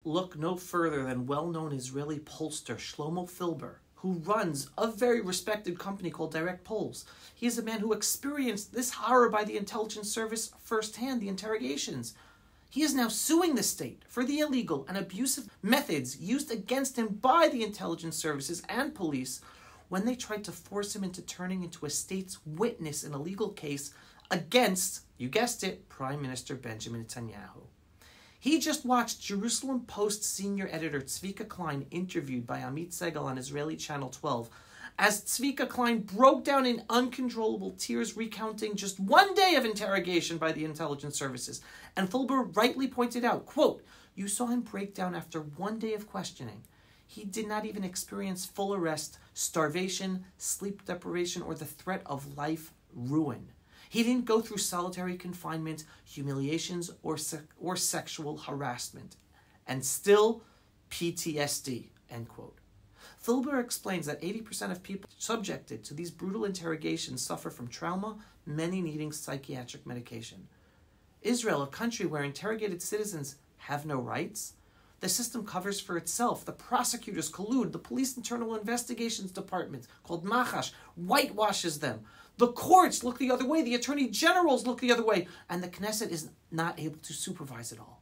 Look no further than well-known Israeli pollster Shlomo Filber, who runs a very respected company called Direct Polls. He is a man who experienced this horror by the intelligence service firsthand, the interrogations. He is now suing the state for the illegal and abusive methods used against him by the intelligence services and police when they tried to force him into turning into a state's witness in a legal case against, you guessed it, Prime Minister Benjamin Netanyahu. He just watched Jerusalem Post senior editor Tzvika Klein interviewed by Amit Segal on Israeli Channel 12 as Tzvika Klein broke down in uncontrollable tears recounting just one day of interrogation by the intelligence services. And Filber rightly pointed out, quote, "You saw him break down after one day of questioning. He did not even experience full arrest, starvation, sleep deprivation, or the threat of life ruin. He didn't go through solitary confinement, humiliations, or sexual harassment. And still, PTSD," end quote. Filber explains that 80% of people subjected to these brutal interrogations suffer from trauma, many needing psychiatric medication. Israel, a country where interrogated citizens have no rights, the system covers for itself. The prosecutors collude. The police internal investigations department, called Machash, whitewashes them. The courts look the other way. The attorney generals look the other way. And the Knesset is not able to supervise it all.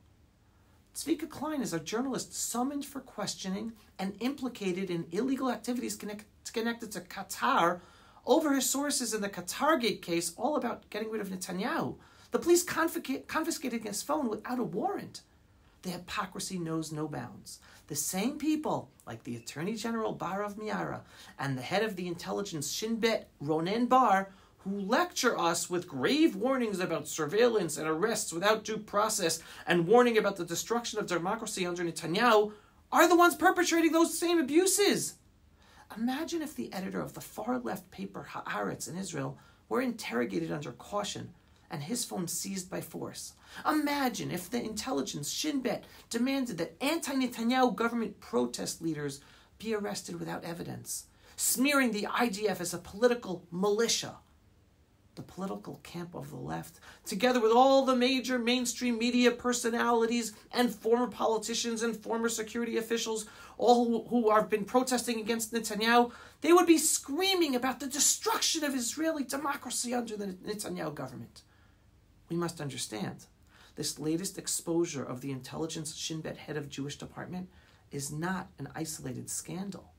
Tzvika Klein is a journalist summoned for questioning and implicated in illegal activities connected to Qatar over his sources in the Qatargate case, all about getting rid of Netanyahu. The police confiscated his phone without a warrant. The hypocrisy knows no bounds. The same people, like the Attorney General Barav Miara and the head of the intelligence Shin Bet, Ronen Bar, who lecture us with grave warnings about surveillance and arrests without due process and warning about the destruction of democracy under Netanyahu, are the ones perpetrating those same abuses. Imagine if the editor of the far-left paper Haaretz in Israel were interrogated under caution and his phone seized by force. Imagine if the intelligence Shin Bet demanded that anti-Netanyahu government protest leaders be arrested without evidence, smearing the IDF as a political militia. The political camp of the left, together with all the major mainstream media personalities and former politicians and former security officials, all who have been protesting against Netanyahu, they would be screaming about the destruction of Israeli democracy under the Netanyahu government. We must understand, this latest exposure of the intelligence Shin Bet head of Jewish department is not an isolated scandal.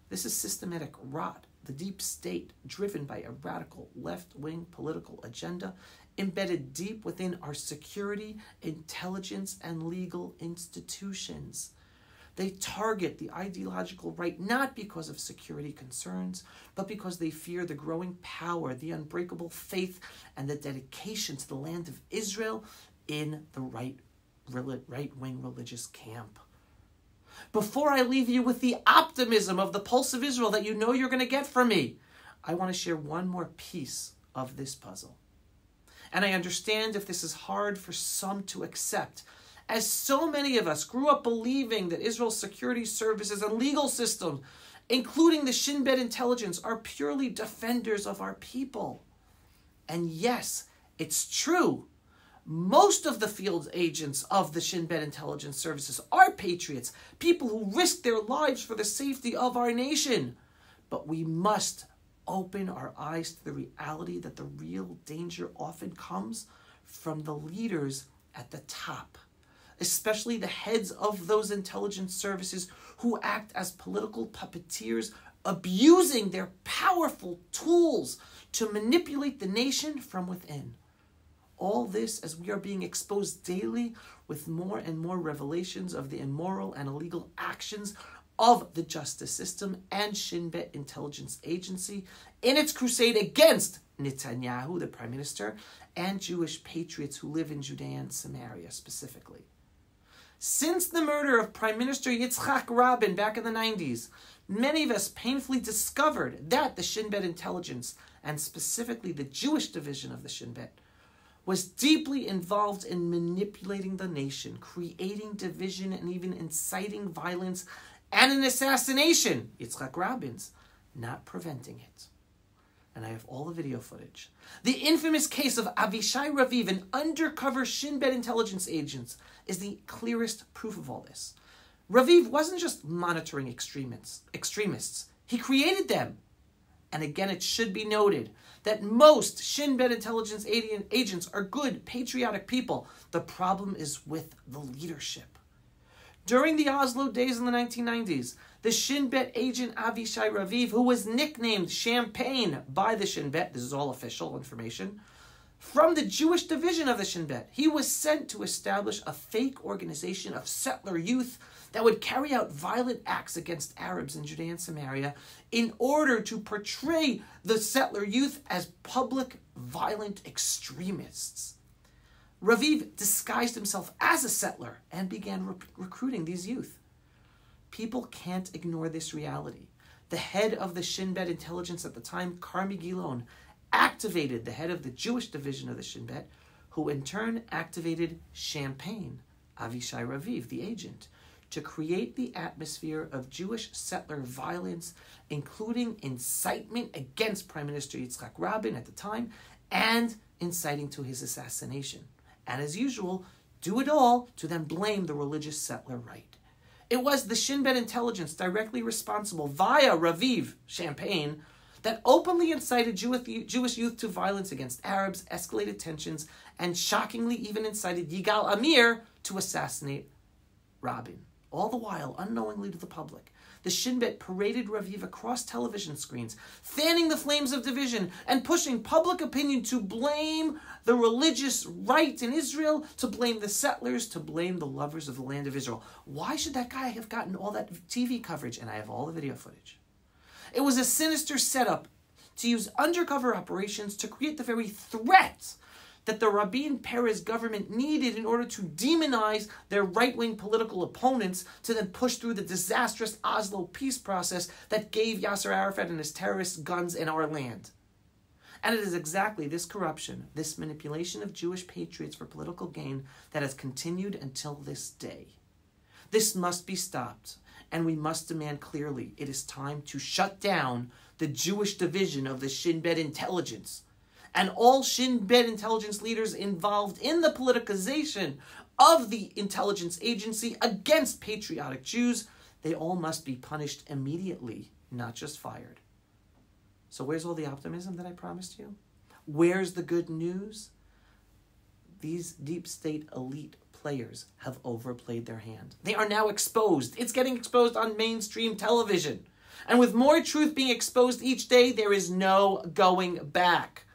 This is systematic rot, the deep state driven by a radical left-wing political agenda embedded deep within our security, intelligence, and legal institutions. They target the ideological right not because of security concerns, but because they fear the growing power, the unbreakable faith, and the dedication to the land of Israel in the right-wing religious camp. Before I leave you with the optimism of the Pulse of Israel that you know you're going to get from me, I want to share one more piece of this puzzle. And I understand if this is hard for some to accept, as so many of us grew up believing that Israel's security services and legal system, including the Shin Bet intelligence, are purely defenders of our people. And yes, it's true. Most of the field agents of the Shin Bet intelligence services are patriots, people who risk their lives for the safety of our nation. But we must open our eyes to the reality that the real danger often comes from the leaders at the top, especially the heads of those intelligence services who act as political puppeteers, abusing their powerful tools to manipulate the nation from within. All this as we are being exposed daily with more and more revelations of the immoral and illegal actions of the justice system and Shin Bet intelligence agency in its crusade against Netanyahu, the prime minister, and Jewish patriots who live in Judea and Samaria specifically. Since the murder of Prime Minister Yitzhak Rabin back in the 90s, many of us painfully discovered that the Shin Bet intelligence, and specifically the Jewish division of the Shin Bet, was deeply involved in manipulating the nation, creating division, and even inciting violence and an assassination, Yitzhak Rabin's, not preventing it. And I have all the video footage. The infamous case of Avishai Raviv, an undercover Shin Bet intelligence agent, is the clearest proof of all this. Raviv wasn't just monitoring extremists. He created them. And again, it should be noted that most Shin Bet intelligence agents are good, patriotic people. The problem is with the leadership. During the Oslo days in the 1990s, the Shin Bet agent Avishai Raviv, who was nicknamed Champagne by the Shin Bet, this is all official information, from the Jewish division of the Shin Bet, he was sent to establish a fake organization of settler youth that would carry out violent acts against Arabs in Judea and Samaria in order to portray the settler youth as public violent extremists. Raviv disguised himself as a settler and began recruiting these youth. People can't ignore this reality. The head of the Shin Bet intelligence at the time, Carmi Gilon, activated the head of the Jewish division of the Shin Bet, who in turn activated Champagne, Avishai Raviv, the agent, to create the atmosphere of Jewish settler violence, including incitement against Prime Minister Yitzhak Rabin at the time, and inciting to his assassination. And as usual, do it all to then blame the religious settler right. It was the Shin Bet intelligence directly responsible via Raviv, Champagne, that openly incited Jewish youth to violence against Arabs, escalated tensions, and shockingly even incited Yigal Amir to assassinate Rabin. All the while, unknowingly to the public, the Shin Bet paraded Raviv across television screens, fanning the flames of division and pushing public opinion to blame the religious right in Israel, to blame the settlers, to blame the lovers of the land of Israel. Why should that guy have gotten all that TV coverage? And I have all the video footage. It was a sinister setup to use undercover operations to create the very threat that the Rabin Peres government needed in order to demonize their right-wing political opponents, to then push through the disastrous Oslo peace process that gave Yasser Arafat and his terrorists guns in our land. And it is exactly this corruption, this manipulation of Jewish patriots for political gain, that has continued until this day. This must be stopped, and we must demand clearly it is time to shut down the Jewish division of the Shin Bet intelligence. And all Shin Bet intelligence leaders involved in the politicization of the intelligence agency against patriotic Jews, they all must be punished immediately, not just fired. So where's all the optimism that I promised you? Where's the good news? These deep state elite players have overplayed their hand. They are now exposed. It's getting exposed on mainstream television. And with more truth being exposed each day, there is no going back.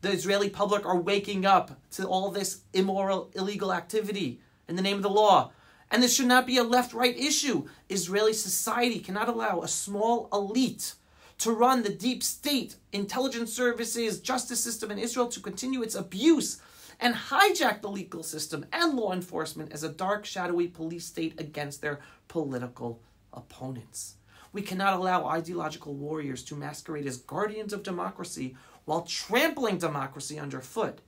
The Israeli public are waking up to all this immoral, illegal activity in the name of the law. And this should not be a left-right issue. Israeli society cannot allow a small elite to run the deep state, intelligence services, justice system in Israel to continue its abuse and hijack the legal system and law enforcement as a dark, shadowy police state against their political opponents. We cannot allow ideological warriors to masquerade as guardians of democracy while trampling democracy underfoot.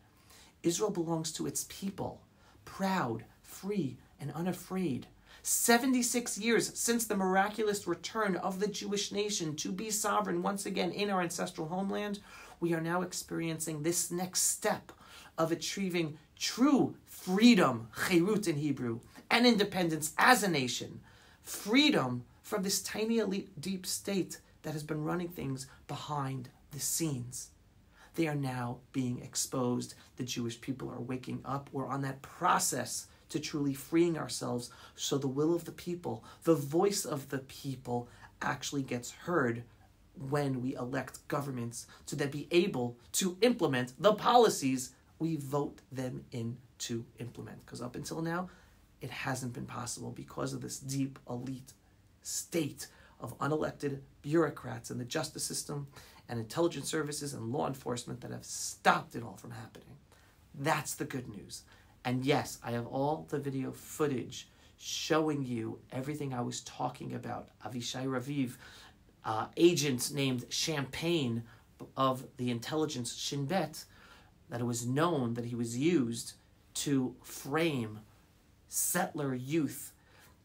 Israel belongs to its people, proud, free, and unafraid. 76 years since the miraculous return of the Jewish nation to be sovereign once again in our ancestral homeland, we are now experiencing this next step of achieving true freedom, cherut in Hebrew, and independence as a nation. Freedom from this tiny elite deep state that has been running things behind the scenes. They are now being exposed. The Jewish people are waking up. We're on that process to truly freeing ourselves so the will of the people, the voice of the people, actually gets heard when we elect governments to then be able to implement the policies we vote them in to implement. Because up until now, it hasn't been possible because of this deep elite state of unelected bureaucrats in the justice system and intelligence services and law enforcement that have stopped it all from happening. That's the good news. And yes, I have all the video footage showing you everything I was talking about. Avishai Raviv, agent named Champagne of the intelligence Shin Bet, that it was known that he was used to frame settler youth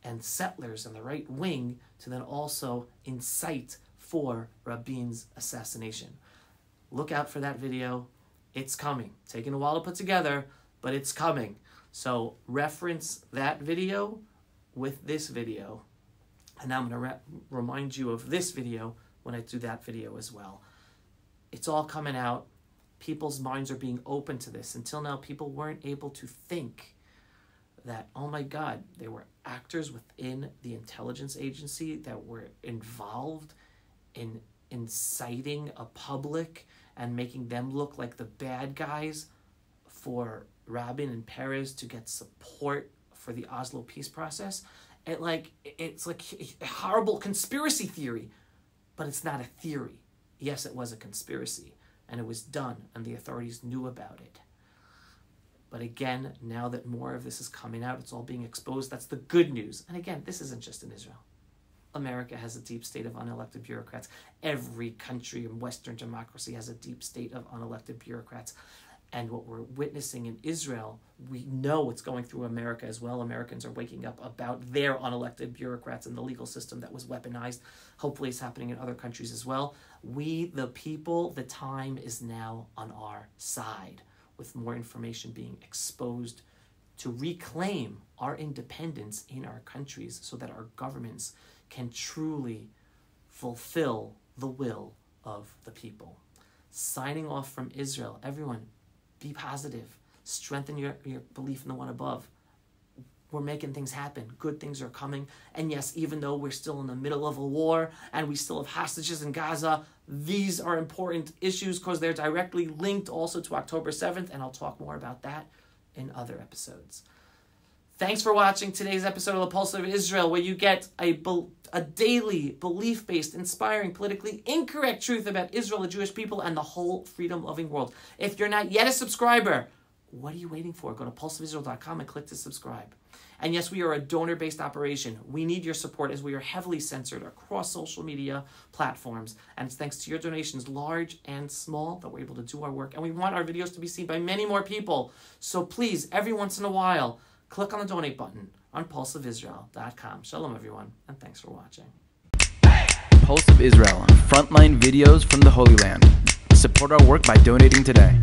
and settlers in the right wing to then also incite for Rabin's assassination. Look out for that video. It's coming. Taking a while to put together, but it's coming. So reference that video with this video. And now I'm going to remind you of this video when I do that video as well. It's all coming out. People's minds are being open to this. Until now, people weren't able to think that, oh my God, there were actors within the intelligence agency that were involved in inciting a public and making them look like the bad guys for Rabin and Peres to get support for the Oslo peace process. It's like a horrible conspiracy theory, but it's not a theory. Yes, it was a conspiracy, and it was done, and the authorities knew about it. But again, now that more of this is coming out, it's all being exposed. That's the good news. And again, this isn't just in Israel. America has a deep state of unelected bureaucrats. Every country in Western democracy has a deep state of unelected bureaucrats. And what we're witnessing in Israel, we know it's going through America as well. Americans are waking up about their unelected bureaucrats and the legal system that was weaponized. Hopefully it's happening in other countries as well. We, the people, the time is now on our side, with more information being exposed to reclaim our independence in our countries so that our governments can truly fulfill the will of the people. Signing off from Israel, everyone, be positive. Strengthen your belief in the one above. We're making things happen. Good things are coming. And yes, even though we're still in the middle of a war and we still have hostages in Gaza, these are important issues because they're directly linked also to October 7th, and I'll talk more about that in other episodes. Thanks for watching today's episode of The Pulse of Israel, where you get a daily, belief-based, inspiring, politically incorrect truth about Israel, the Jewish people, and the whole freedom-loving world. If you're not yet a subscriber, what are you waiting for? Go to pulseofisrael.com and click to subscribe. And yes, we are a donor-based operation. We need your support as we are heavily censored across social media platforms. And it's thanks to your donations, large and small, that we're able to do our work. And we want our videos to be seen by many more people. So please, every once in a while, click on the donate button on pulseofisrael.com. Shalom, everyone, and thanks for watching. Pulse of Israel, frontline videos from the Holy Land. Support our work by donating today.